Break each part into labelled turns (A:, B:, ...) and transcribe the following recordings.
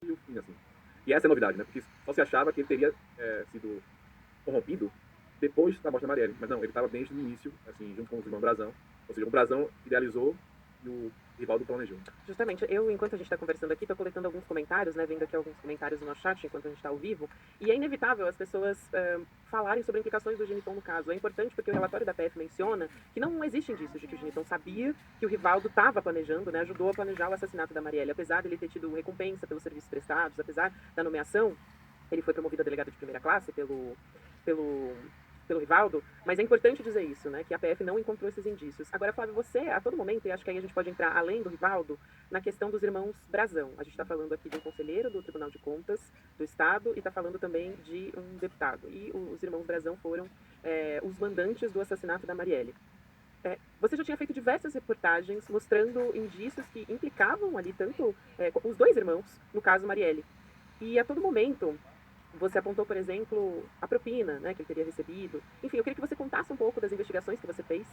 A: e o fim, assim. E essa é a novidade, né? Porque só se achava que ele teria sido corrompido depois da morte da Marielle. Mas não, ele estava desde o início, assim, junto com os irmãos Brazão. Ou seja, o Brazão idealizou e o Rivaldo planejou.
B: Justamente, enquanto a gente está conversando aqui, estou coletando alguns comentários, né, vendo aqui alguns comentários no nosso chat enquanto a gente está ao vivo, e é inevitável as pessoas falarem sobre implicações do Geniton no caso. É importante porque o relatório da PF menciona que não existe indícios de que o Geniton sabia que o Rivaldo estava planejando, né, ajudou a planejar o assassinato da Marielle, apesar dele ter tido recompensa pelos serviços prestados, apesar da nomeação, ele foi promovido a delegado de primeira classe pelo, pelo Rivaldo, mas é importante dizer isso, né, que a PF não encontrou esses indícios. Agora, Flávio, você, a todo momento, e acho que aí a gente pode entrar além do Rivaldo, na questão dos irmãos Brazão. A gente está falando aqui de um conselheiro do Tribunal de Contas do Estado e está falando também de um deputado. E os irmãos Brazão foram os mandantes do assassinato da Marielle. Você já tinha feito diversas reportagens mostrando indícios que implicavam ali tanto os dois irmãos, no caso Marielle. E a todo momento você apontou, por exemplo, a propina, né, que ele teria recebido. Enfim, eu queria que você contasse um pouco das investigações que você fez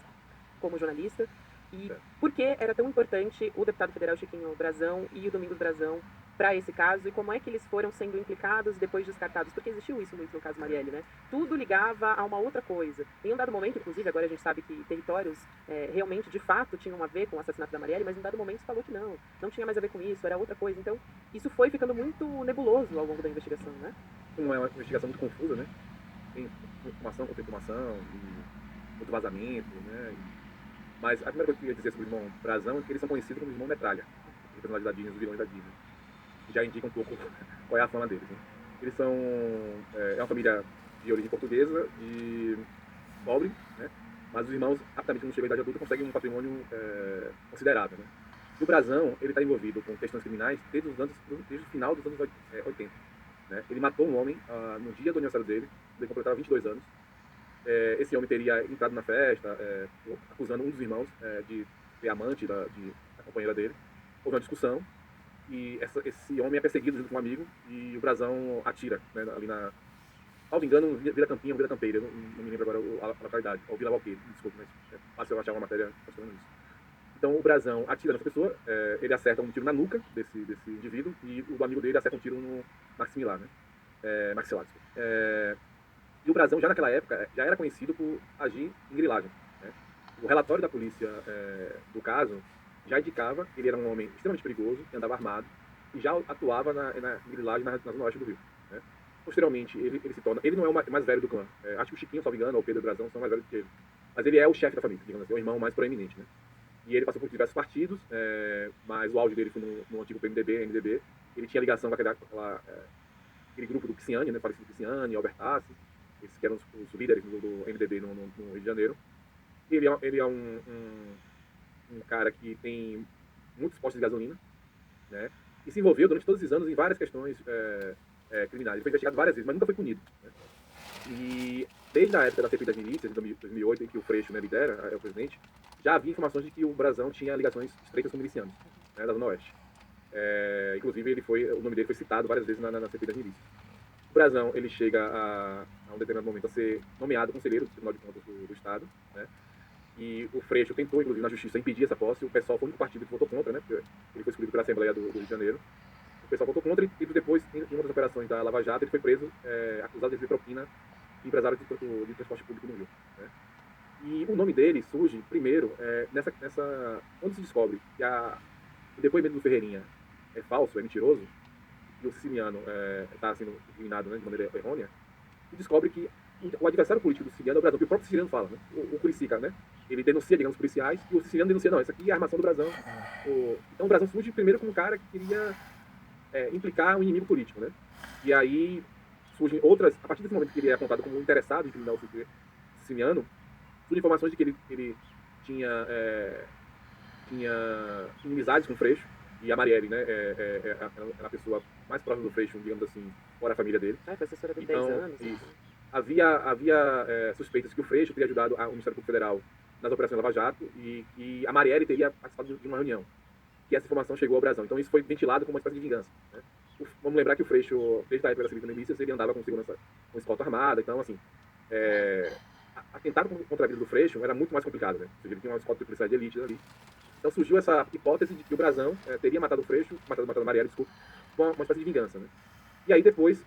B: como jornalista e por que era tão importante o deputado federal Chiquinho Brazão e o Domingos Brazão para esse caso e como é que eles foram sendo implicados e depois descartados, porque existiu isso muito no caso Marielle, né? Tudo ligava a uma outra coisa. Em um dado momento, inclusive, agora a gente sabe que territórios realmente, de fato, tinham a ver com o assassinato da Marielle, mas em um dado momento se falou que não tinha mais a ver com isso, era outra coisa. Então, isso foi ficando muito nebuloso ao longo da investigação, né?
A: Não é uma investigação muito confusa, né? Tem informação contra informação, e muito vazamento, né? Mas a primeira coisa que eu ia dizer sobre o irmão Brazão é que eles são conhecidos como irmão Metralha, os personagens da Disney, os vilões da Disney. Já indica um pouco qual é a fama deles. Né? Eles são uma família de origem portuguesa e pobre, né? Mas os irmãos, rapidamente, quando chegam à idade adulta, conseguem um patrimônio considerável. Né? E o Brazão, ele está envolvido com questões criminais desde o final dos anos 80. Né? Ele matou um homem no dia do aniversário dele, ele completava 22 anos. Esse homem teria entrado na festa, acusando um dos irmãos de ser amante da companheira dele. Houve uma discussão e esse homem é perseguido junto com um amigo e o Brazão atira, né, ali na... Salvo engano, Vila Campinha ou Vila Campeira, não me lembro agora a localidade, ou Vila Valqueire, desculpa, mas fácil eu achar uma matéria mostrando isso. Então o Brazão atira nessa pessoa, ele acerta um tiro na nuca desse indivíduo e o amigo dele acerta um tiro no maxilar, né? Maxilar, desculpa. E o Brazão, já naquela época, já era conhecido por agir em grilagem. Né? O relatório da polícia do caso já indicava que ele era um homem extremamente perigoso, que andava armado, e já atuava na grilagem na zona oeste do Rio. Né? Posteriormente, ele se torna... Ele não é o mais velho do clã. Acho que o Chiquinho, salvo engano, ou o Pedro Brazão são mais velhos que ele. Mas ele é o chefe da família, digamos assim, é o irmão mais proeminente. Né? E ele passou por diversos partidos, mas o auge dele foi no antigo PMDB, MDB. Ele tinha ligação com aquele grupo do Pisciani, né, falecido Pisciani, Albert Tassi, esses que eram os líderes do MDB no Rio de Janeiro. Ele é um cara que tem muitos postos de gasolina, né, e se envolveu durante todos esses anos em várias questões criminais. Ele foi investigado várias vezes, mas nunca foi punido. Né. E desde a época da CPI das milícias, de 2008, em que o Freixo, né, lidera, é o presidente, já havia informações de que o Brazão tinha ligações estreitas com milicianos, né, da Zona Oeste. Inclusive, o nome dele foi citado várias vezes na CPI das milícias. O Brazão, ele chega a um determinado momento a ser nomeado conselheiro do Tribunal de Contas do Estado, né? E o Freixo tentou, inclusive, na justiça, impedir essa posse. O pessoal foi um partido que votou contra, né? Porque ele foi escolhido pela Assembleia do Rio de Janeiro. O pessoal votou contra e depois, em uma das operações da Lava Jato, ele foi preso, acusado de receber propina de empresário de transporte público no Rio. Né? E o nome dele surge, primeiro, quando se descobre que o depoimento do Ferreirinha é falso, é mentiroso, e o siciliano está sendo incriminado, né, de maneira errônea, e descobre que o adversário político do siciliano é o Brasil, que o próprio siciliano fala, né? O Curicica, né? Ele denuncia, digamos, os policiais, e o siciliano denuncia, não, isso aqui é a armação do Brasão. Então o Brasão surge primeiro como um cara que queria implicar um inimigo político, né? E aí surgem outras, a partir desse momento que ele é apontado como interessado em incriminar o siciliano, surgem informações de que ele tinha inimizades com o Freixo, e a Marielle, né, era a pessoa mais próxima do Freixo, digamos assim, fora a família dele.
B: Foi assessora de
A: Então,
B: 10 anos.
A: isso. Havia suspeitas que o Freixo teria ajudado o Ministério Público Federal nas operações Lava Jato e a Marielle teria participado de uma reunião. Que essa informação chegou ao Brasil. Então isso foi ventilado como uma espécie de vingança. Né? Vamos lembrar que o Freixo, desde a época da Civil Milícias, ele andava com segurança, com escolta armada. Então, assim, atentar contra a vida do Freixo era muito mais complicado. Né? Ou seja, ele tinha uma escolta de policiais de elite ali. Então surgiu essa hipótese de que o Brazão teria matado o Freixo, matado a Marielle, desculpa, uma espécie de vingança, né? E aí depois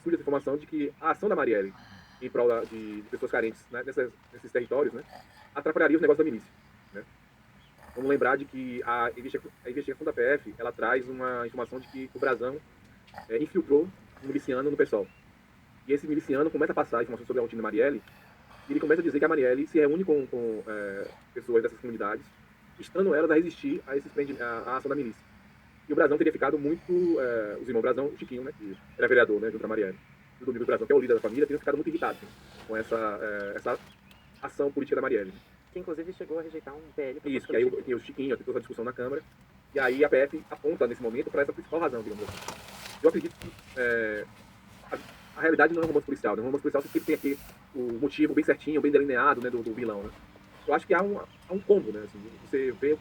A: surge essa informação de que a ação da Marielle em prol de pessoas carentes, né, nesses territórios, né, atrapalharia os negócios da milícia, né? Vamos lembrar de que a investigação da PF, ela traz uma informação de que o Brasão infiltrou um miliciano no PSOL. E esse miliciano começa a passar informações sobre a rotina da Marielle, e ele começa a dizer que a Marielle se reúne com pessoas dessas comunidades, instando elas a resistir a ação da milícia. E o Brasão teria ficado muito, os irmãos Brasão, o Chiquinho, né, que era vereador, né, junto à Marielle, e o Domingos Brasão, que é o líder da família, teriam ficado muito irritados, né, com essa ação política da Marielle.
B: Que inclusive chegou a rejeitar um PL.
A: Isso, que aí tem o Chiquinho, tem toda essa discussão na Câmara, e aí a PF aponta nesse momento para essa principal razão, digamos assim. Eu acredito que a realidade não é um romance policial, né? Um romance policial sempre tem aqui o motivo bem certinho, bem delineado, né, do vilão, né? Eu acho que há um combo, né? Assim, você vê,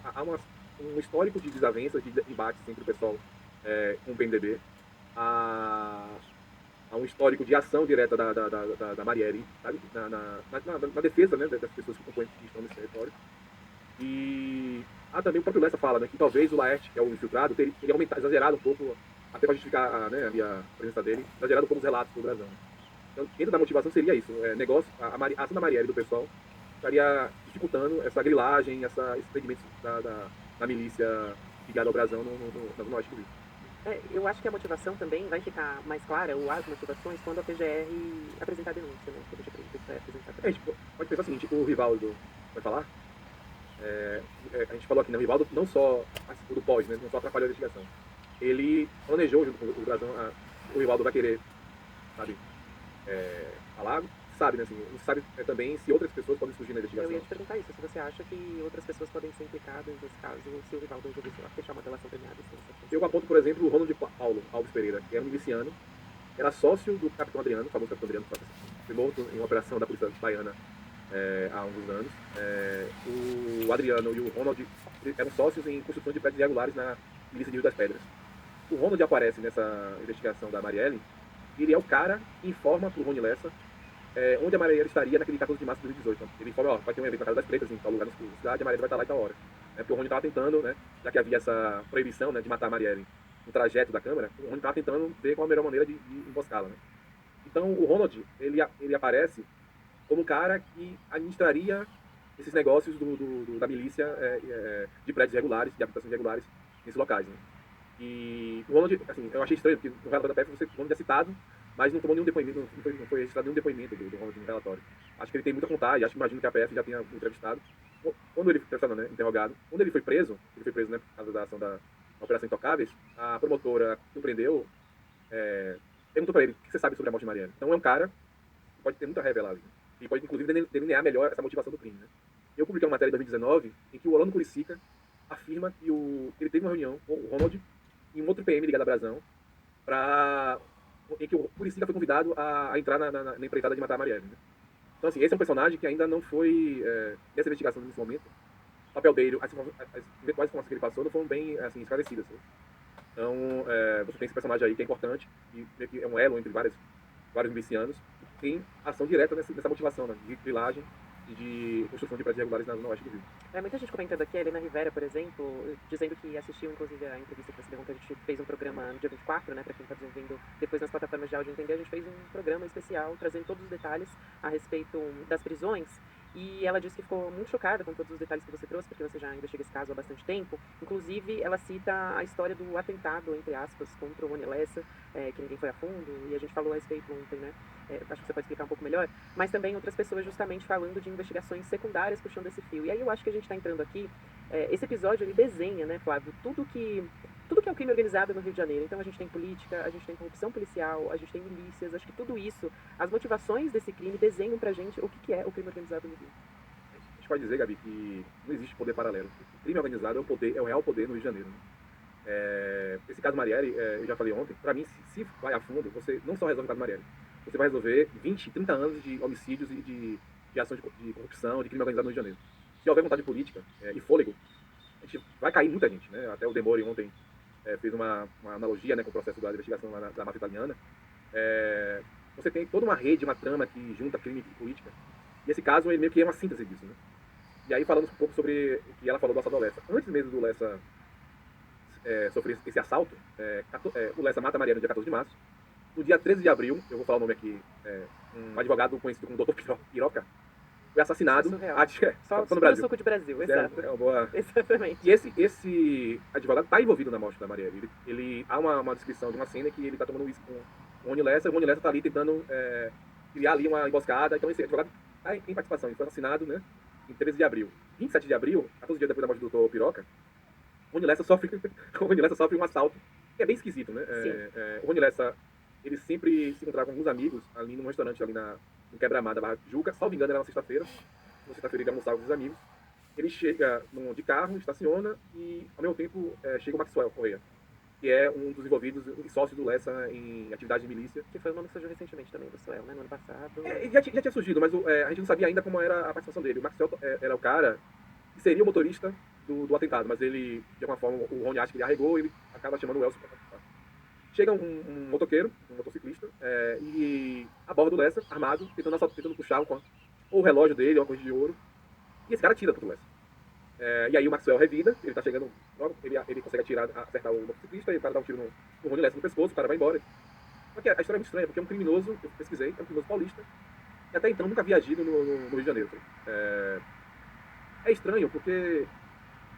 A: um histórico de desavenças, de embates entre o pessoal com o PMDB, há um histórico de ação direta da Marielle, sabe? Na defesa, né, das pessoas que compõem, que estão nesse território. E também o próprio Lessa fala, né, que talvez o Laerte, que é o infiltrado, teria exagerado um pouco, até para justificar a presença dele, exagerado um pouco os relatos do Brasão. Então, dentro da motivação seria isso, a ação da Marielle e do pessoal estaria dificultando essa grilagem, esses segmentos da milícia ligada ao Brasão no Norte do Rio.
B: Eu acho que a motivação também vai ficar mais clara, ou as motivações, quando a PGR apresentar a denúncia, né? Quando a gente apresentar a denúncia.
A: Pode pensar o seguinte, o Rivaldo vai falar, a gente falou aqui, né, o Rivaldo não só participou do pós, né, não só atrapalhou a investigação. Ele planejou junto com o Brasão, o Rivaldo vai querer, sabe, falar, sabe, né, assim, não sabe também se outras pessoas podem surgir na investigação.
B: Eu ia te perguntar isso, se você acha que outras pessoas podem ser implicadas nesse caso, se o Rivaldo resolver fechar uma relação premiada.
A: Eu aponto, por exemplo, o Ronald Paulo Alves Pereira, que era um miliciano, era sócio do Capitão Adriano, o famoso Capitão Adriano, foi morto em uma operação da polícia baiana há alguns anos. O Adriano e o Ronald eram sócios em construção de prédios irregulares na milícia de Rio das Pedras. O Ronald aparece nessa investigação da Marielle, e ele é o cara que informa para o Rony Lessa onde a Marielle estaria naquele 14 de março de 2018. Então, ele informa, vai ter um evento na Casa das Pretas, em tal lugar na cidade, a Marielle vai estar lá em tal hora. Porque o Rony estava tentando, né, já que havia essa proibição, né, de matar a Marielle no trajeto da Câmara, o Rony estava tentando ver qual a melhor maneira de emboscá-la. Né? Então o Ronald, ele aparece como um cara que administraria esses negócios da milícia de prédios irregulares, de habitações irregulares nesses locais. Né? E o Ronald, assim, eu achei estranho, porque no relatório da PF o Ronald é citado, mas não tomou nenhum depoimento, não foi registrado nenhum depoimento do Ronald no relatório. Acho que ele tem muita vontade, imagino que a PF já tenha entrevistado. Quando ele foi interrogado, quando ele foi preso, né, por causa da ação da Operação Intocáveis, a promotora que o prendeu perguntou para ele o que você sabe sobre a morte de Marielle. Então é um cara que pode ter muita revelado, né? E pode inclusive delinear melhor essa motivação do crime. Né? Eu publiquei uma matéria em 2019 em que o Orlando Curicica afirma que ele teve uma reunião com o Ronald e um outro PM ligado a Brasão, em que o Curicica foi convidado a entrar na empreitada de matar a Marielle. Né? Então, assim, esse é um personagem que ainda não foi, nessa investigação nesse momento, o papel dele, as eventuais informações que ele passou não foram bem assim, esclarecidas. Né? Então, você tem esse personagem aí que é importante, que é um elo entre vários milicianos, que tem ação direta nessa motivação, né, de grilagem e de construção de prédios regulares na oeste do Rio.
B: Muita gente comentando aqui, a Helena Rivera, por exemplo, dizendo que assistiu, inclusive, a entrevista que você deu ontem. A gente fez um programa no dia 24, né, para quem está desenvolvendo depois nas plataformas de áudio entender, a gente fez um programa especial trazendo todos os detalhes a respeito das prisões. E ela disse que ficou muito chocada com todos os detalhes que você trouxe, porque você já investiga esse caso há bastante tempo. Inclusive, ela cita a história do atentado, entre aspas, contra o Rony Lessa, que ninguém foi a fundo, e a gente falou a respeito ontem, né? Acho que você pode explicar um pouco melhor. Mas também outras pessoas justamente falando de investigações secundárias puxando esse fio. E aí eu acho que a gente está entrando aqui, esse episódio ele desenha, né, Flávio, tudo que é o crime organizado no Rio de Janeiro. Então a gente tem política, a gente tem corrupção policial, a gente tem milícias, acho que tudo isso, as motivações desse crime desenham pra gente o que é o crime organizado no Rio.
A: A gente pode dizer, Gabi, que não existe poder paralelo. O crime organizado é o real poder no Rio de Janeiro. Né? Esse caso Marielle, eu já falei ontem, pra mim, se vai a fundo, você não só resolve o caso Marielle, você vai resolver 20, 30 anos de homicídios e de ações de corrupção, de crime organizado no Rio de Janeiro. Se houver vontade política e fôlego, a gente vai cair muita gente. Né? Até o Demore ontem fez uma analogia, né, com o processo da investigação da máfia italiana. Você tem toda uma rede, uma trama que junta crime e política. E esse caso ele meio que é uma síntese disso. Né? E aí falando um pouco sobre o que ela falou do assalto ao Lessa. Antes mesmo do Lessa sofrer esse assalto, o Lessa mata a Marielle no dia 14 de março. No dia 13 de abril, eu vou falar o nome aqui, um advogado conhecido como Dr. Piroca, foi assassinado.
B: Só
A: no Brasil.
B: Suco de Brasil, exato.
A: É uma boa...
B: Exatamente.
A: E esse advogado está envolvido na morte da Marielle. Há uma descrição de uma cena que ele está tomando uísque com o Rony Lessa, e o Rony Lessa está ali tentando criar ali uma emboscada. Então esse advogado tem participação. Ele foi assassinado, né, em 13 de abril. 27 de abril, 14 dias depois da morte do Dr. Piroca, o Rony Lessa sofre um assalto, que é bem esquisito, né? O Rony Lessa, ele sempre se encontrava com alguns amigos ali num restaurante ali no Quebra-Mar da Barra de Tijuca. Salvo engano, era na sexta-feira. Na sexta-feira ele almoçava com os amigos. Ele chega de carro, estaciona e, ao mesmo tempo, chega o Maxwell Correia, que é um dos envolvidos e sócio do Lessa em atividade de milícia.
B: Que foi o nome que surgiu recentemente também, do Suel, né, no ano passado.
A: Já tinha surgido, mas a gente não sabia ainda como era a participação dele. O Maxwell era o cara que seria o motorista do atentado, mas ele, de alguma forma, o Rony acha que ele arregou e ele acaba chamando o Elcio para participar. Chega um motoqueiro, um motociclista, e aborda o Lessa, armado, tentando puxar ou o relógio dele, uma coisa de ouro. E esse cara atira contra o Lessa. E aí o Maxwell revida, ele tá chegando logo, ele consegue acertar o motociclista, e o cara dá um tiro no Rony Lessa no pescoço, o cara vai embora. Só que a história é muito estranha, porque é um criminoso, eu pesquisei, é um criminoso paulista, e até então nunca havia agido no Rio de Janeiro. É estranho, porque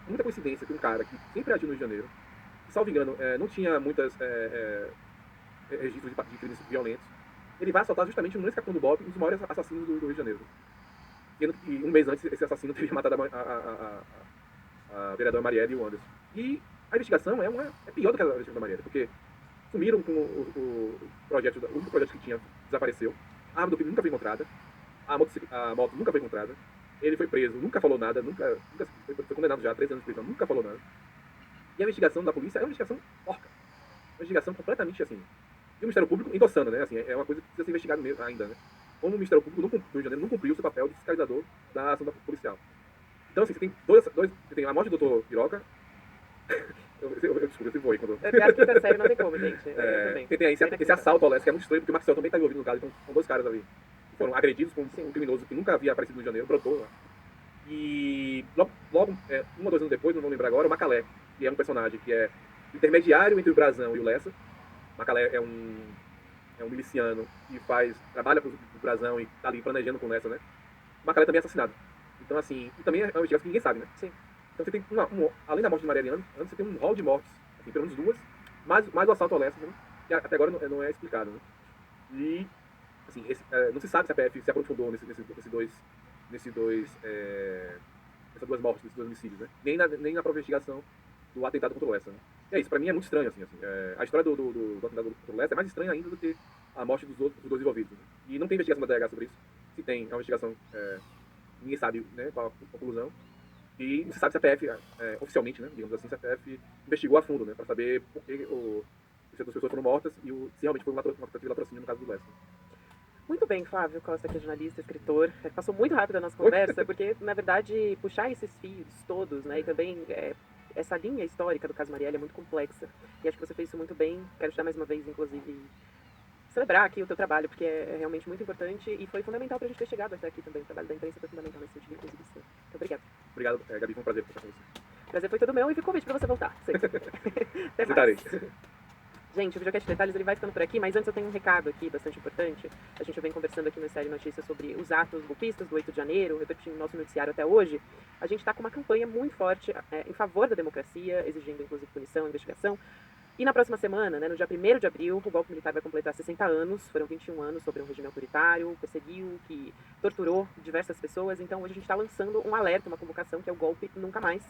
A: é muita coincidência que um cara que sempre agiu no Rio de Janeiro, que, salvo engano, não tinha muitas registros de crimes violentos, ele vai assaltar justamente no escapão do Bob, um dos maiores assassinos do Rio de Janeiro. Sendo que um mês antes esse assassino teria matado a vereadora Marielle e o Anderson. E a investigação é pior do que a investigação da Marielle, porque sumiram com o projeto, o único projeto que tinha desapareceu, a arma do crime nunca foi encontrada, a moto nunca foi encontrada, ele foi preso, nunca falou nada, nunca foi condenado já a 3 anos de prisão, nunca falou nada. E a investigação da polícia é uma investigação porca, uma investigação completamente assim, e o Ministério Público endossando, né, assim, é uma coisa que precisa ser investigada mesmo ainda, né. Como o Ministério Público do Rio de Janeiro não cumpriu o seu papel de fiscalizador da ação policial. Então, assim, você tem você tem a morte do Dr. Piroca. Eu sempre vou aí quando...
B: Pior que tá sério, não tem como, gente.
A: Tem aí esse assalto ao Leste, que é muito estranho, porque o Maxwell também está envolvido no caso, então são 2 caras ali que foram agredidos por um criminoso que nunca havia aparecido no Rio de Janeiro, brotou lá. E logo 1 ou 2 anos depois, não vou lembrar agora, o Macalé, que é um personagem que é intermediário entre o Brazão e o Lessa. Macalé é um miliciano que trabalha pro Brazão e tá ali planejando com o Lessa, né? O Macalé também é assassinado. Então, assim, e também é uma investigação que ninguém sabe, né?
B: Sim.
A: Então você tem, além da morte de Marielle Anderson, você tem um rol de mortes, assim, pelo menos 2, mais o assalto ao Lessa, né? Que até agora não é explicado, né? E, assim, não se sabe se a PF se aprofundou nessas 2 mortes, nesses 2 homicídios, né? Nem na própria investigação do atentado contra o Lessa, né? E é isso, pra mim é muito estranho, assim. A história do atentado contra o Lessa é mais estranha ainda do que a morte dos 2 envolvidos, né? E não tem investigação da DH sobre isso. Se tem, é uma investigação, ninguém sabe, né, qual a conclusão. E não se sabe se a PF, oficialmente, né, digamos assim, se a PF investigou a fundo, né, para saber por que as pessoas foram mortas e se realmente foi uma tentativa de latrocínio no caso do Lessa.
B: Muito bem, Flávio Costa, que é jornalista, escritor. Passou muito rápido a nossa conversa, porque, na verdade, puxar esses fios todos, né, e também essa linha histórica do caso Marielle é muito complexa. E acho que você fez isso muito bem. Quero te dar mais uma vez, inclusive, celebrar aqui o teu trabalho, porque é realmente muito importante e foi fundamental pra gente ter chegado até aqui também. O trabalho da imprensa foi fundamental nesse sentido, inclusive. Muito obrigada.
A: Obrigado, Gabi, foi um prazer conversar com você.
B: O prazer foi todo meu e fica o convite pra você voltar. Até mais. Gente, o Videocast Detalhes ele vai ficando por aqui, mas antes eu tenho um recado aqui bastante importante. A gente vem conversando aqui no Série Notícias sobre os atos golpistas do 8 de janeiro, repetindo o nosso noticiário até hoje. A gente está com uma campanha muito forte em favor da democracia, exigindo inclusive punição, investigação. E na próxima semana, né, no dia 1º de abril, o golpe militar vai completar 60 anos. Foram 21 anos sobre um regime autoritário, perseguiu, que torturou diversas pessoas. Então hoje a gente está lançando um alerta, uma convocação, que é o Golpe Nunca Mais.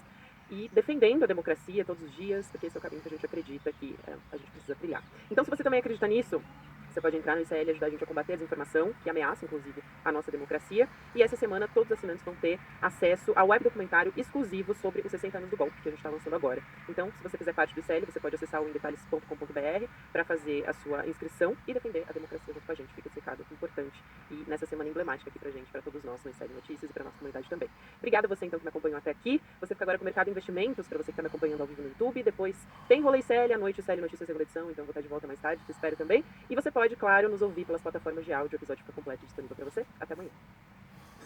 B: E defendendo a democracia todos os dias, porque esse é o caminho que a gente acredita que a gente precisa trilhar. Então, se você também acredita nisso, você pode entrar no ICL e ajudar a gente a combater a desinformação, que ameaça, inclusive, a nossa democracia. E essa semana, todos os assinantes vão ter acesso ao web documentário exclusivo sobre os 60 anos do golpe, que a gente está lançando agora. Então, se você fizer parte do ICL, você pode acessar o indetalhes.com.br para fazer a sua inscrição e defender a democracia junto com a gente. Fica esse recado importante e nessa semana emblemática aqui pra gente, para todos nós no ICL Notícias e para nossa comunidade também. Obrigada a você, então, que me acompanhou até aqui. Você fica agora com o Mercado Investimentos, para você que está me acompanhando ao vivo no YouTube. Depois tem Rolê ICL, à noite o ICL Notícias Segunda Edição, então vou estar de volta mais tarde, te espero também. E você pode, claro, nos ouvir pelas plataformas de áudio. O episódio fica completo e disponível para você. Até amanhã.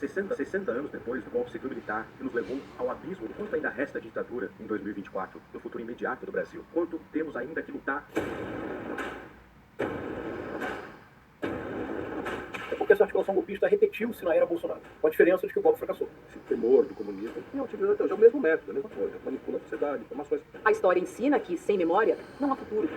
C: 60 anos depois do golpe civil-militar que nos levou ao abismo do quanto ainda resta a ditadura em 2024, do futuro imediato do Brasil, quanto temos ainda que lutar. É porque essa articulação golpista repetiu-se na era Bolsonaro, com a diferença de que o golpe fracassou.
A: Esse temor do comunismo não utilizando até hoje é o mesmo método, a mesma coisa. Manipula a sociedade, informações.
B: A história ensina que, sem memória, não há futuro.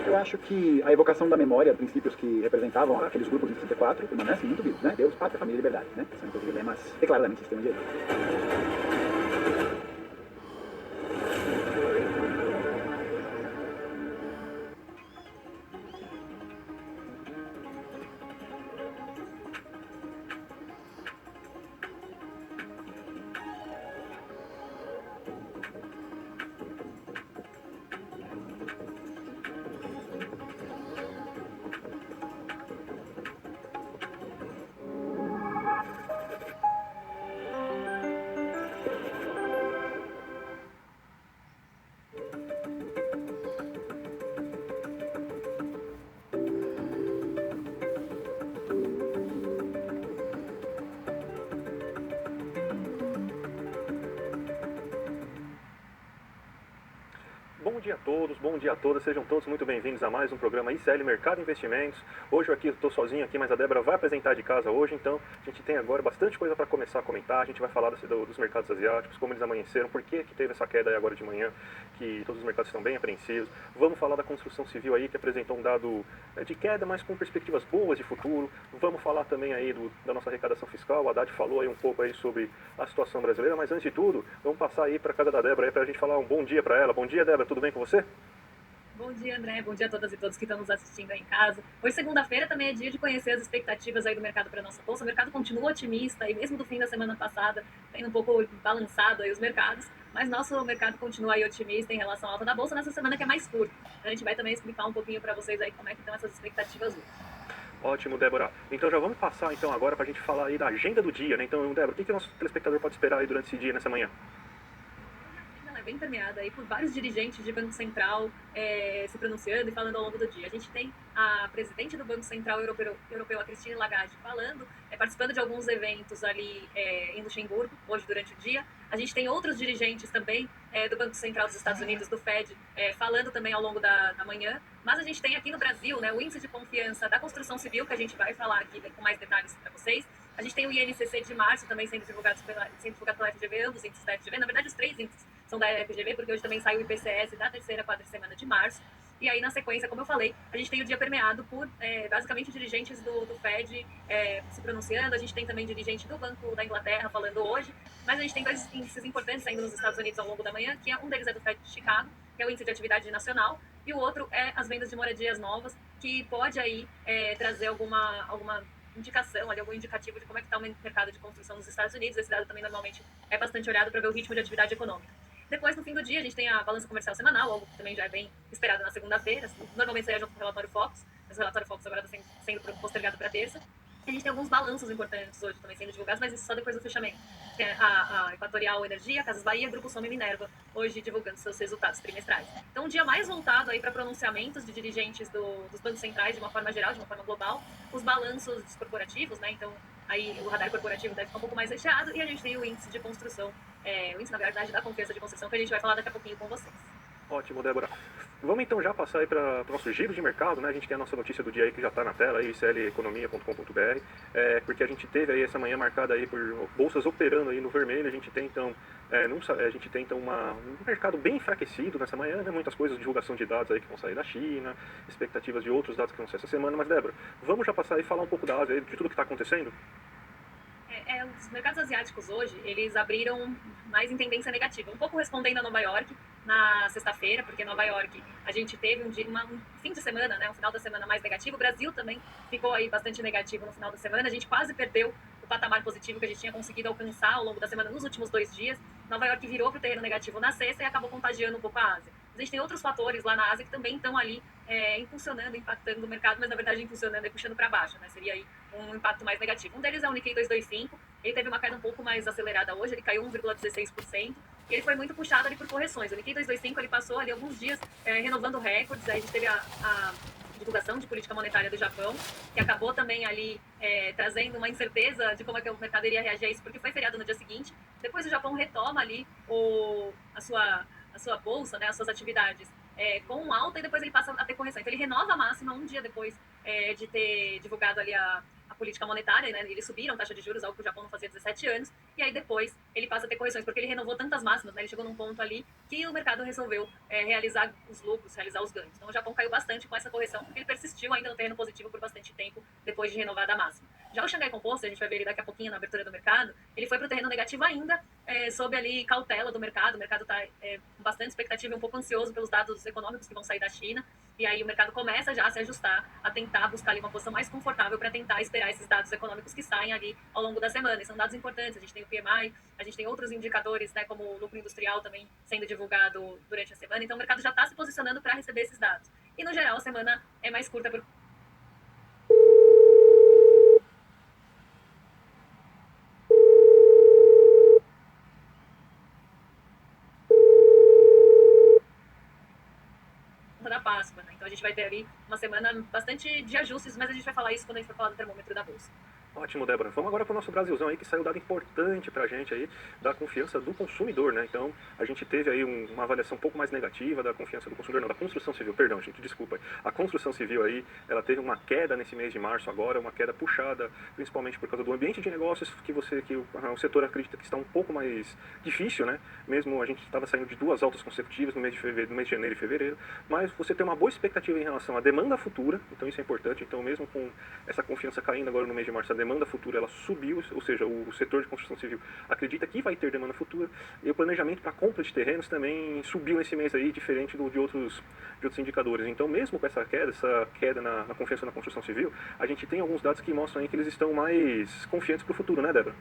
C: Eu acho que a evocação da memória, princípios que representavam aqueles grupos de 64, permanecem muito vivos, né? Deus, pátria, família e liberdade, né? São inclusive lemas declaradamente sistema de direito.
D: Bom dia a todos, bom dia a todas, sejam todos muito bem-vindos a mais um programa ICL Mercado e Investimentos. Hoje eu estou sozinho aqui, mas a Débora vai apresentar de casa hoje, então a gente tem agora bastante coisa para começar a comentar. A gente vai falar dos mercados asiáticos, como eles amanheceram, por que teve essa queda aí agora de manhã, que todos os mercados estão bem apreensivos. Vamos falar da construção civil aí, que apresentou um dado de queda, mas com perspectivas boas de futuro. Vamos falar também aí da nossa arrecadação fiscal. O Haddad falou aí um pouco aí sobre a situação brasileira, mas antes de tudo, vamos passar aí para a casa da Débora aí para a gente falar um bom dia para ela. Bom dia, Débora, tudo bem com você?
E: Bom dia, André. Bom dia a todas e todos que estão nos assistindo aí em casa. Hoje, segunda-feira, também é dia de conhecer as expectativas aí do mercado para a nossa bolsa. O mercado continua otimista e mesmo do fim da semana passada, tem um pouco balançado aí os mercados, mas nosso mercado continua aí otimista em relação à alta da bolsa nessa semana que é mais curta. A gente vai também explicar um pouquinho para vocês aí como é que estão essas expectativas hoje.
D: Ótimo, Débora. Então já vamos passar então agora para a gente falar aí da agenda do dia, né? Então, Débora, o que o nosso telespectador pode esperar aí durante esse dia, nessa manhã?
E: Ela é bem permeada aí por vários dirigentes de Banco Central se pronunciando e falando ao longo do dia. A gente tem a presidente do Banco Central Europeu a Christine Lagarde, falando, participando de alguns eventos ali em Luxemburgo, hoje durante o dia. A gente tem outros dirigentes também do Banco Central dos Estados Unidos, do Fed, falando também ao longo da manhã. Mas a gente tem aqui no Brasil, né, o índice de confiança da construção civil, que a gente vai falar aqui com mais detalhes para vocês. A gente tem o INCC de março também sendo divulgado pela FGV, ambos índices da FGV. Na verdade, os três índices são da FGV, porque hoje também saiu o IPCS da terceira quadricemana de março. E aí, na sequência, como eu falei, a gente tem o dia permeado por, basicamente, dirigentes do Fed se pronunciando. A gente tem também dirigente do Banco da Inglaterra falando hoje. Mas a gente tem dois índices importantes saindo nos Estados Unidos ao longo da manhã, que um deles é do Fed de Chicago, que é o índice de atividade nacional, e o outro é as vendas de moradias novas, que pode aí trazer alguma indicação, algum indicativo de como é que está o mercado de construção nos Estados Unidos. Esse dado também normalmente é bastante olhado para ver o ritmo de atividade econômica. Depois, no fim do dia, a gente tem a balança comercial semanal, algo que também já é bem esperado na segunda-feira. Normalmente sai junto com o relatório Focus, mas o relatório Focus agora está sendo postergado para terça. A gente tem alguns balanços importantes hoje também sendo divulgados, mas isso só depois do fechamento. Tem a Equatorial Energia, Casas Bahia, Grupo Soma e Minerva, hoje divulgando seus resultados trimestrais. Então, um dia mais voltado aí para pronunciamentos de dirigentes dos bancos centrais de uma forma geral, de uma forma global, os balanços corporativos, né? Então, aí o radar corporativo deve ficar um pouco mais recheado, e a gente tem o índice de construção, o índice, na verdade, da confiança de construção, que a gente vai falar daqui a pouquinho com vocês.
D: Ótimo, Débora. Vamos então já passar aí para o nosso giro de mercado, né? A gente tem a nossa notícia do dia aí que já está na tela, aí, icleconomia.com.br, porque a gente teve aí essa manhã marcada aí por bolsas operando aí no vermelho. A gente tem então, um mercado bem enfraquecido nessa manhã, né? Muitas coisas, divulgação de dados aí que vão sair da China, expectativas de outros dados que vão sair essa semana. Mas, Débora, vamos já passar aí e falar um pouco da Ásia, aí, de tudo que está acontecendo?
E: Os mercados asiáticos hoje, eles abriram mais em tendência negativa, um pouco respondendo a Nova York na sexta-feira, porque Nova York a gente teve um fim de semana, né, um final da semana mais negativo. O Brasil também ficou aí bastante negativo no final da semana. A gente quase perdeu o patamar positivo que a gente tinha conseguido alcançar ao longo da semana nos últimos 2 dias. Nova York virou para o terreno negativo na sexta e acabou contagiando um pouco a Ásia. Mas a gente tem outros fatores lá na Ásia que também estão ali impulsionando, impactando o mercado, mas na verdade impulsionando e puxando para baixo, né? Seria aí um impacto mais negativo. Um deles é o Nikkei 225, ele teve uma queda um pouco mais acelerada hoje, ele caiu 1,16%, e ele foi muito puxado ali por correções. O Nikkei 225 ele passou ali alguns dias renovando recordes, aí a gente teve a divulgação de política monetária do Japão, que acabou também ali trazendo uma incerteza de como é que o mercado iria reagir a isso, porque foi feriado no dia seguinte. Depois o Japão retoma ali a sua bolsa, né, as suas atividades com alta, e depois ele passa a ter correção. Então ele renova a máxima um dia depois de ter divulgado ali a política monetária, né? Eles subiram a taxa de juros, algo que o Japão não fazia há 17 anos, e aí depois ele passa a ter correções, porque ele renovou tantas máximas, né? Ele chegou num ponto ali que o mercado resolveu realizar os lucros, realizar os ganhos. Então o Japão caiu bastante com essa correção, porque ele persistiu ainda no terreno positivo por bastante tempo depois de renovada a máxima. Já o Xangai Composto, a gente vai ver ele daqui a pouquinho na abertura do mercado, ele foi para o terreno negativo ainda, sob ali cautela do mercado. O mercado está com bastante expectativa e um pouco ansioso pelos dados econômicos que vão sair da China, e aí o mercado começa já a se ajustar, a tentar buscar ali uma posição mais confortável para tentar esperar esses dados econômicos que saem ali ao longo da semana. E são dados importantes, a gente tem o PMI, a gente tem outros indicadores, né, como o lucro industrial também sendo divulgado durante a semana, então o mercado já está se posicionando para receber esses dados. E no geral a semana é mais curta por da Páscoa, né? Então a gente vai ter ali uma semana bastante de ajustes, mas a gente vai falar isso quando a gente for falar do termômetro da bolsa.
D: Ótimo, Débora. Vamos agora para o nosso Brasilzão aí, que saiu dado importante para a gente aí, da confiança do consumidor, né? Então, a gente teve aí uma avaliação um pouco mais negativa da confiança do consumidor, não, da construção civil, perdão, gente, desculpa. A construção civil aí, ela teve uma queda nesse mês de março agora, uma queda puxada, principalmente por causa do ambiente de negócios, que o setor acredita que está um pouco mais difícil, né? Mesmo a gente estava saindo de 2 altas consecutivas no mês de janeiro e fevereiro, mas você tem uma boa expectativa em relação à demanda futura, então isso é importante. Então, mesmo com essa confiança caindo agora no mês de março, a demanda futura ela subiu, ou seja, o setor de construção civil acredita que vai ter demanda futura, e o planejamento para compra de terrenos também subiu nesse mês aí, diferente de outros indicadores. Então, mesmo com essa queda na confiança na construção civil, a gente tem alguns dados que mostram aí que eles estão mais confiantes para o futuro, né, Débora?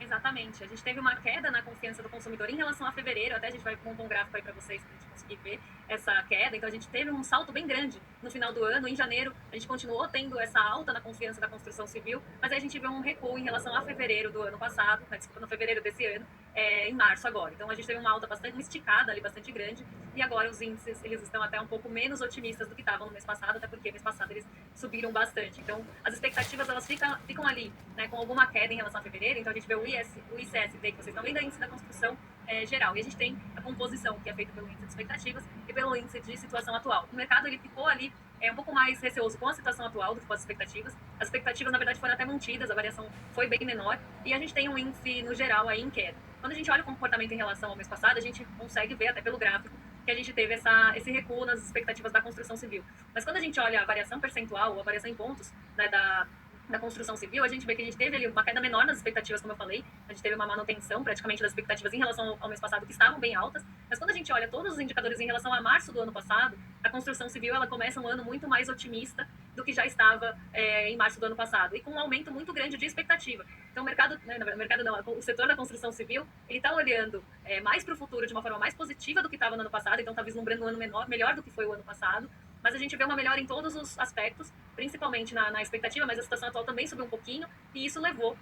E: Exatamente. A gente teve uma queda na confiança do consumidor em relação a fevereiro. Até a gente vai montar um gráfico aí para vocês, para a gente conseguir ver essa queda. Então a gente teve um salto bem grande no final do ano. Em janeiro a gente continuou tendo essa alta na confiança da construção civil, mas aí a gente viu um recuo em relação a fevereiro do ano passado, desculpa, no fevereiro desse ano, em março agora. Então a gente teve uma alta bastante esticada ali, bastante grande, e agora os índices eles estão até um pouco menos otimistas do que estavam no mês passado, até porque mês passado eles subiram bastante. Então as expectativas elas ficam ali, né, com alguma queda em relação a fevereiro. Então a gente vê o ICSD, que vocês estão vendo, é índice da construção geral, e a gente tem a composição, que é feita pelo índice de expectativas e pelo índice de situação atual. O mercado ele ficou ali um pouco mais receoso com a situação atual do que com as expectativas. As expectativas, na verdade, foram até mantidas, a variação foi bem menor, e a gente tem um índice, no geral, aí em queda. Quando a gente olha o comportamento em relação ao mês passado, a gente consegue ver, até pelo gráfico, que a gente teve esse recuo nas expectativas da construção civil. Mas quando a gente olha a variação percentual, a variação em pontos, né, da construção civil, a gente vê que a gente teve ali uma queda menor nas expectativas, como eu falei. A gente teve uma manutenção praticamente das expectativas em relação ao mês passado, que estavam bem altas. Mas quando a gente olha todos os indicadores em relação a março do ano passado, a construção civil ela começa um ano muito mais otimista do que já estava em março do ano passado, e com um aumento muito grande de expectativa. Então o setor da construção civil ele está olhando mais para o futuro de uma forma mais positiva do que estava no ano passado, então está vislumbrando um ano melhor do que foi o ano passado. Mas a gente vê uma melhora em todos os aspectos, principalmente na expectativa, mas a situação atual também subiu um pouquinho, e isso levou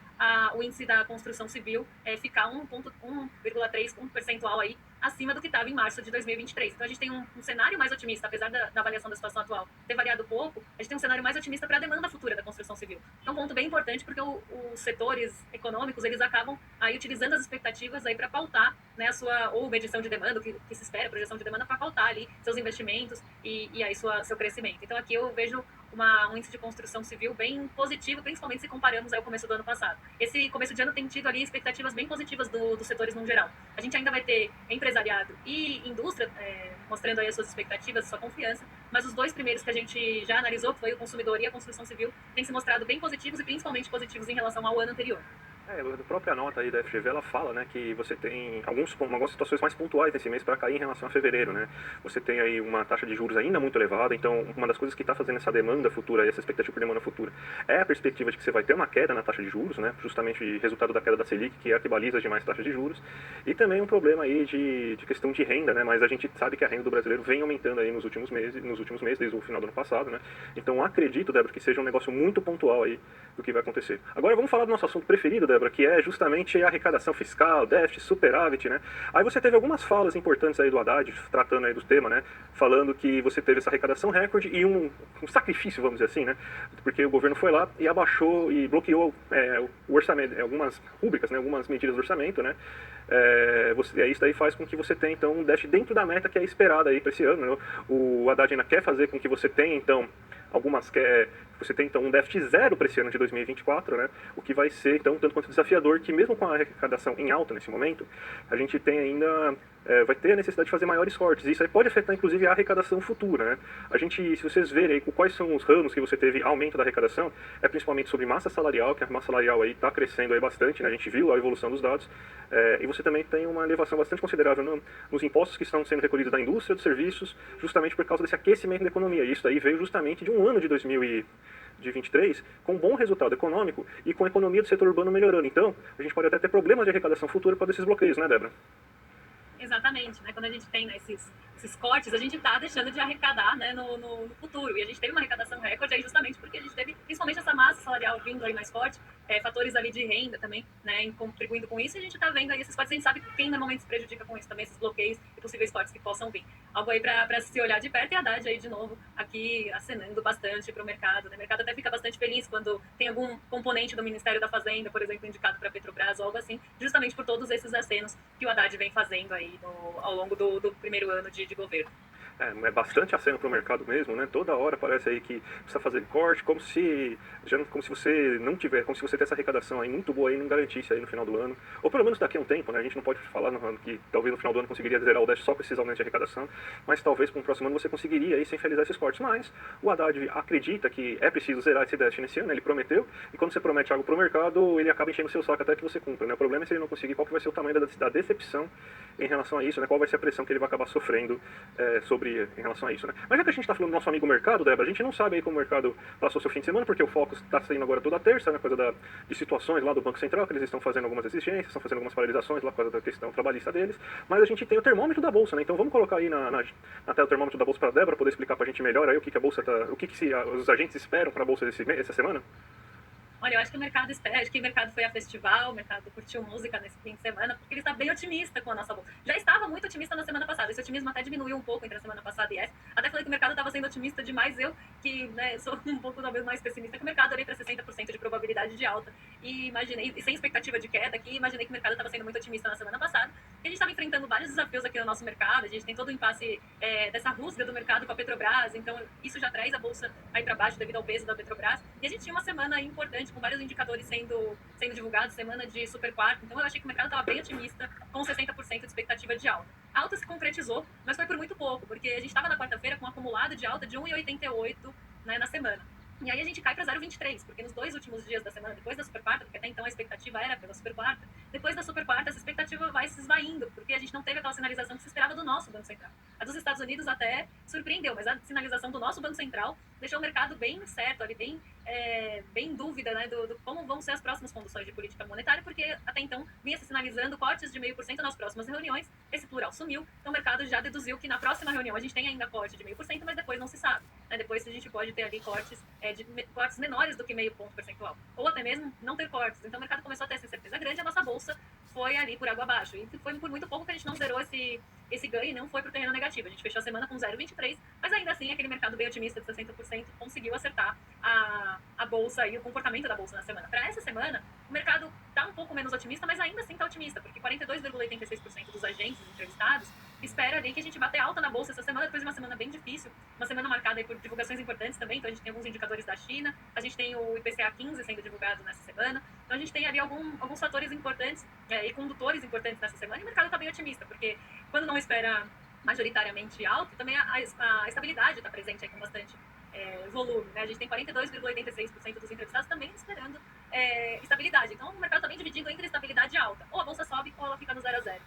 E: o índice da construção civil ficar 1,3 percentual aí acima do que estava em março de 2023. Então a gente tem um cenário mais otimista, apesar da avaliação da situação atual ter variado pouco, a gente tem um cenário mais otimista para a demanda futura da construção civil. É um ponto bem importante, porque os setores econômicos eles acabam aí utilizando as expectativas aí para pautar, né, a sua ou medição de demanda, o que se espera, projeção de demanda, para pautar ali seus investimentos e aí seu crescimento. Então aqui eu vejo um índice de construção civil bem positivo, principalmente se comparamos ao começo do ano passado. Esse começo de ano tem tido ali expectativas bem positivas dos setores no geral. A gente ainda vai ter empresariado e indústria mostrando aí as suas expectativas, sua confiança, mas os dois primeiros que a gente já analisou, que foi o consumidor e a construção civil, têm se mostrado bem positivos, e principalmente positivos em relação ao ano anterior.
D: A própria nota aí da FGV, ela fala, né, que você tem algumas situações mais pontuais nesse mês para cair em relação a fevereiro, né? Você tem aí uma taxa de juros ainda muito elevada, então uma das coisas que está fazendo essa demanda futura, essa expectativa por demanda futura, é a perspectiva de que você vai ter uma queda na taxa de juros, né? Justamente resultado da queda da Selic, que é a que baliza as demais taxas de juros, e também um problema aí de questão de renda, né? Mas a gente sabe que a renda do brasileiro vem aumentando aí nos últimos meses, desde o final do ano passado, né? Então acredito, Débora, que seja um negócio muito pontual aí do que vai acontecer. Agora vamos falar do nosso assunto preferido, Débora, Débora, que é justamente a arrecadação fiscal, déficit, superávit, né? Aí você teve algumas falas importantes aí do Haddad, tratando aí do tema, né? Falando que você teve essa arrecadação recorde e um sacrifício, vamos dizer assim, né? Porque o governo foi lá e abaixou e bloqueou o orçamento, algumas rúbricas, né? Algumas medidas do orçamento, né? Isso daí faz com que você tenha, então, um déficit dentro da meta que é esperada aí para esse ano, né? O Haddad ainda quer fazer com que você tenha, então, você tem então um déficit zero para esse ano de 2024, né? O que vai ser então tanto quanto desafiador, que mesmo com a arrecadação em alta nesse momento, a gente tem ainda vai ter a necessidade de fazer maiores cortes. Isso aí pode afetar inclusive a arrecadação futura, né? Se vocês verem aí quais são os ramos que você teve aumento da arrecadação, é principalmente sobre massa salarial, que a massa salarial aí está crescendo aí bastante, né? A gente viu a evolução dos dados, e você também tem uma elevação bastante considerável nos impostos que estão sendo recolhidos da indústria, dos serviços, justamente por causa desse aquecimento da economia. E isso aí veio justamente de um ano de 2023 com um bom resultado econômico e com a economia do setor urbano melhorando. Então, a gente pode até ter problemas de arrecadação futura por esses bloqueios, né, Débora?
E: Exatamente, né? Quando a gente tem, né, esses cortes, a gente está deixando de arrecadar, né, no futuro. E a gente teve uma arrecadação recorde aí justamente porque a gente teve principalmente essa massa salarial vindo aí mais forte, fatores ali de renda também, né, contribuindo com isso. E a gente está vendo aí esses cortes, a gente sabe quem normalmente se prejudica com isso também, esses bloqueios e possíveis cortes que possam vir. Algo aí para se olhar de perto, e a Haddad aí de novo aqui acenando bastante para o mercado, né? O mercado até fica bastante feliz quando tem algum componente do Ministério da Fazenda, por exemplo, indicado para a Petrobras ou algo assim, justamente por todos esses acenos que o Haddad vem fazendo aí ao longo do primeiro ano de governo.
D: É bastante aceno para o mercado mesmo, né? Toda hora parece aí que precisa fazer corte, como se você não tiver, como se você ter essa arrecadação aí muito boa aí não garantisse aí no final do ano, ou pelo menos daqui a um tempo, né? A gente não pode falar que talvez no final do ano conseguiria zerar o déficit só com esses aumentos de arrecadação, mas talvez para o próximo ano você conseguiria aí sem realizar esses cortes. Mas o Haddad acredita que é preciso zerar esse déficit nesse ano, ele prometeu, e quando você promete algo para o mercado, ele acaba enchendo o seu saco até que você cumpra, né? O problema é se ele não conseguir, qual que vai ser o tamanho da decepção em relação a isso, né? Qual vai ser a pressão que ele vai acabar sofrendo em relação a isso, né? Mas já que a gente está falando do nosso amigo mercado, Débora, a gente não sabe aí como o mercado passou seu fim de semana, porque o foco está saindo agora toda terça, né? Por causa de situações lá do Banco Central, que eles estão fazendo algumas exigências, estão fazendo algumas paralisações lá por causa da questão trabalhista deles, mas a gente tem o termômetro da Bolsa, né? Então vamos colocar aí na tela o termômetro da Bolsa para a Débora poder explicar para a gente melhor aí o que a Bolsa os agentes esperam para a Bolsa essa semana.
E: Olha, eu acho que o mercado espera, acho que o mercado foi a festival, o mercado curtiu música nesse fim de semana, porque ele está bem otimista com a nossa bolsa. Já estava muito otimista na semana passada, esse otimismo até diminuiu um pouco entre a semana passada e essa. Até falei que o mercado estava sendo otimista demais, eu que, né, sou um pouco talvez mais pessimista, que o mercado ali para 60% de probabilidade de alta. E imaginei, e sem expectativa de queda aqui, imaginei que o mercado estava sendo muito otimista na semana passada. E a gente estava enfrentando vários desafios aqui no nosso mercado, a gente tem todo o impasse dessa rusga do mercado com a Petrobras, então isso já traz a bolsa aí para baixo devido ao peso da Petrobras. E a gente tinha uma semana importante com vários indicadores sendo divulgados, semana de super quarto, então eu achei que o mercado estava bem otimista, com 60% de expectativa de alta. A alta se concretizou, mas foi por muito pouco, porque a gente estava na quarta-feira com um acumulado de alta de 1,88, né, na semana. E aí a gente cai para 0,23, porque nos 2 últimos dias da semana, depois da super quarta, porque até então a expectativa era pela super quarta, depois da super quarta essa expectativa vai se esvaindo, porque a gente não teve aquela sinalização que se esperava do nosso Banco Central. A dos Estados Unidos até surpreendeu, mas a sinalização do nosso Banco Central deixou o mercado bem certo, ali, bem em dúvida, né, do como vão ser as próximas conduções de política monetária, porque até então vinha se sinalizando cortes de 0,5% nas próximas reuniões, esse plural sumiu, então o mercado já deduziu que na próxima reunião a gente tem ainda corte de 0,5%, mas depois não se sabe. Né, depois a gente pode ter ali cortes menores do que 0,5 ponto percentual, ou até mesmo não ter cortes. Então o mercado começou a ter essa incerteza grande, a nossa bolsa foi ali por água abaixo, e foi por muito pouco que a gente não zerou esse ganho e não foi para o terreno negativo. A gente fechou a semana com 0,23, mas ainda assim aquele mercado bem otimista de 60% conseguiu acertar a bolsa e o comportamento da bolsa na semana. Para essa semana, o mercado está um pouco menos otimista, mas ainda assim está otimista, porque 42,86% dos agentes entrevistados espera ali que a gente bate alta na bolsa essa semana, depois de uma semana bem difícil, uma semana marcada aí por divulgações importantes também. Então a gente tem alguns indicadores da China, a gente tem o IPCA 15 sendo divulgado nessa semana, então a gente tem ali alguns fatores importantes e condutores importantes nessa semana, e o mercado está bem otimista, porque quando não espera majoritariamente alto, também a estabilidade está presente aí com bastante volume, né? A gente tem 42,86% dos entrevistados também esperando estabilidade. Então o mercado está bem dividido entre estabilidade e alta. Ou a bolsa sobe ou ela fica no 0 a 0,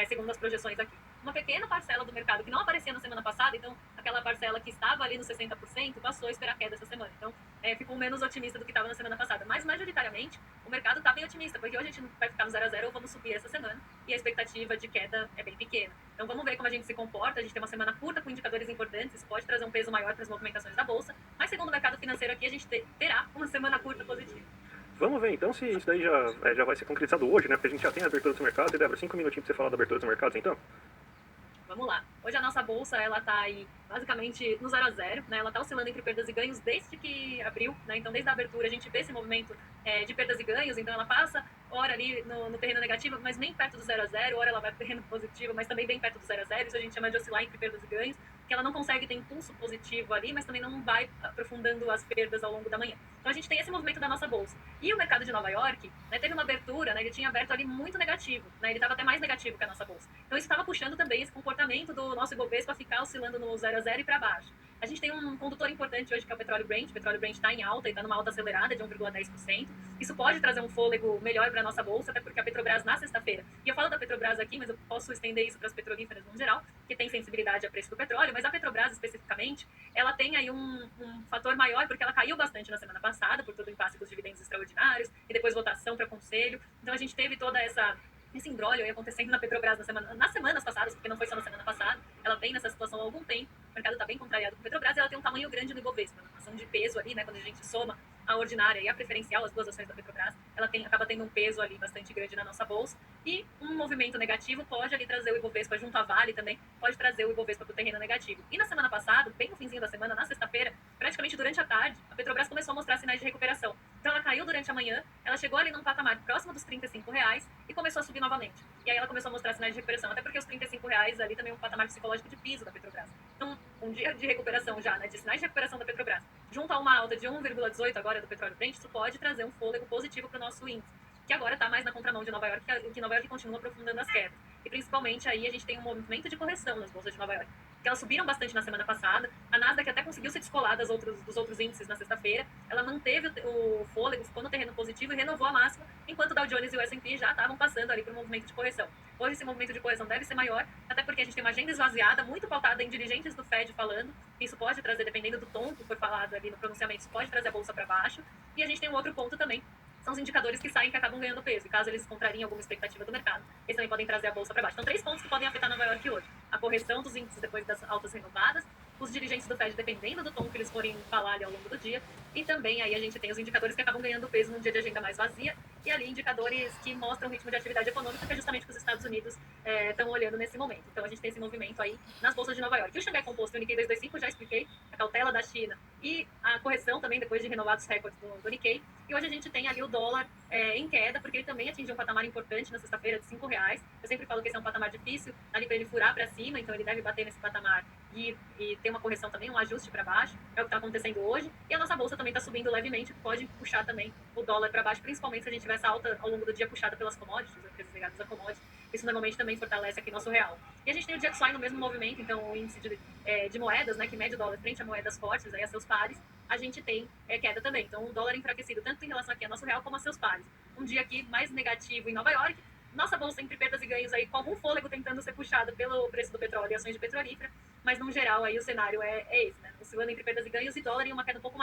E: segundo as projeções aqui. Uma pequena parcela do mercado que não aparecia na semana passada, então aquela parcela que estava ali nos 60% passou a esperar queda essa semana. Então ficou menos otimista do que estava na semana passada. Mas majoritariamente o mercado está bem otimista, porque hoje a gente vai ficar no 0 a 0 ou vamos subir essa semana, e a expectativa de queda é bem pequena. Então vamos ver como a gente se comporta. A gente tem uma semana curta com indicadores importantes, isso pode trazer um peso maior para as movimentações da bolsa, mas segundo o mercado financeiro aqui a gente terá uma semana curta positiva.
D: Vamos ver então se isso daí já vai ser concretizado hoje, né? Porque a gente já tem a abertura dos mercados. E Débora, 5 minutinhos pra você falar da abertura dos mercados então?
E: Vamos lá. Hoje a nossa bolsa, ela tá aí basicamente no 0 a 0, né? Ela tá oscilando entre perdas e ganhos desde que abriu, né? Então, desde a abertura, a gente vê esse movimento de perdas e ganhos. Então, ela passa, hora ali no terreno negativo, mas nem perto do 0 a 0, hora ela vai pro terreno positivo, mas também bem perto do 0 a 0. Isso a gente chama de oscilar entre perdas e ganhos, que ela não consegue ter impulso positivo ali, mas também não vai aprofundando as perdas ao longo da manhã. Então, a gente tem esse movimento da nossa bolsa. E o mercado de Nova York, né, teve uma abertura, né? Ele tinha aberto ali muito negativo, né? Ele estava até mais negativo que a nossa bolsa. Então, isso estava puxando também esse comportamento do nosso Ibovespa ficar oscilando no 0 a 0 e para baixo. A gente tem um condutor importante hoje que é o petróleo Brent. O petróleo Brent está em alta e está numa alta acelerada de 1,10%. Isso pode trazer um fôlego melhor para a nossa bolsa, até porque a Petrobras na sexta-feira, e eu falo da Petrobras aqui, mas eu posso estender isso para as petrolíferas no geral, que tem sensibilidade a preço do petróleo, mas a Petrobras especificamente, ela tem aí um fator maior, porque ela caiu bastante na semana passada, por todo o impasse dos dividendos extraordinários, e depois votação para conselho. Então a gente teve toda esse imbróglio aí acontecendo na Petrobras nas semanas passadas, porque não foi só na semana passada, ela vem nessa situação há algum tempo, o mercado está bem contrariado com a Petrobras, e ela tem um tamanho grande no Ibovespa, uma ação de peso ali, né, quando a gente soma a ordinária e a preferencial, as duas ações da Petrobras, ela acaba tendo um peso ali bastante grande na nossa bolsa, e um movimento negativo pode ali trazer o Ibovespa junto à Vale também, pode trazer o Ibovespa para o terreno negativo. E na semana passada, bem no finzinho da semana, na sexta-feira, praticamente durante a tarde, a Petrobras começou a mostrar sinais de recuperação. Então ela caiu durante a manhã, ela chegou ali num patamar próximo dos R$35 e começou a subir novamente. E aí ela começou a mostrar sinais de recuperação, até porque os R$35 ali também é um patamar psicológico de piso da Petrobras. Então, um dia de recuperação já, né, de sinais de recuperação da Petrobras, junto a uma alta de 1,18 agora do petróleo Brent, isso pode trazer um fôlego positivo para o nosso índice, que agora está mais na contramão de Nova York, que Nova York continua aprofundando as quedas. E principalmente aí a gente tem um movimento de correção nas bolsas de Nova York, que elas subiram bastante na semana passada. A Nasdaq até conseguiu se descolar dos outros índices na sexta-feira. Ela manteve o fôlego, ficou no terreno positivo e renovou a máxima, enquanto o Dow Jones e o S&P já estavam passando ali por um movimento de correção. Hoje esse movimento de correção deve ser maior, até porque a gente tem uma agenda esvaziada, muito pautada em dirigentes do Fed falando. Isso pode trazer, dependendo do tom que foi falado ali no pronunciamento, isso pode trazer a bolsa para baixo. E a gente tem um outro ponto também, são os indicadores que saem que acabam ganhando peso. E caso eles contrariem alguma expectativa do mercado, eles também podem trazer a bolsa para baixo. Então, 3 pontos que podem afetar Nova York hoje: a correção dos índices depois das altas renovadas, os dirigentes do Fed dependendo do tom que eles forem falar ali ao longo do dia, e também aí a gente tem os indicadores que acabam ganhando peso num dia de agenda mais vazia, e ali indicadores que mostram o ritmo de atividade econômica, que é justamente o que os Estados Unidos estão olhando nesse momento. Então a gente tem esse movimento aí nas bolsas de Nova York. E o Xangai Composto e o Nikkei 225 já expliquei, a cautela da China e a correção também depois de renovados recordes do Nikkei. E hoje a gente tem ali o dólar em queda, porque ele também atingiu um patamar importante na sexta-feira de R$5. Eu sempre falo que esse é um patamar difícil ali para ele furar para cima, então ele deve bater nesse patamar e ter uma correção também, um ajuste para baixo, é o que está acontecendo hoje. E a nossa bolsa também está subindo levemente, pode puxar também o dólar para baixo, principalmente se a gente tiver essa alta ao longo do dia puxada pelas commodities, empresas ligadas a commodities. Isso normalmente também fortalece aqui nosso real. E a gente tem o DXY no mesmo movimento, então o índice de moedas, né, que mede o dólar frente a moedas fortes, aí a seus pares, a gente tem queda também. Então o dólar enfraquecido tanto em relação aqui ao nosso real como a seus pares. Um dia aqui mais negativo em Nova York, nossa bolsa entre perdas e ganhos aí com algum fôlego tentando ser puxada pelo preço do petróleo e ações de petrolífera, mas no geral aí o cenário é esse, né? Oscilando entre perdas e ganhos e dólar em uma queda um pouco mais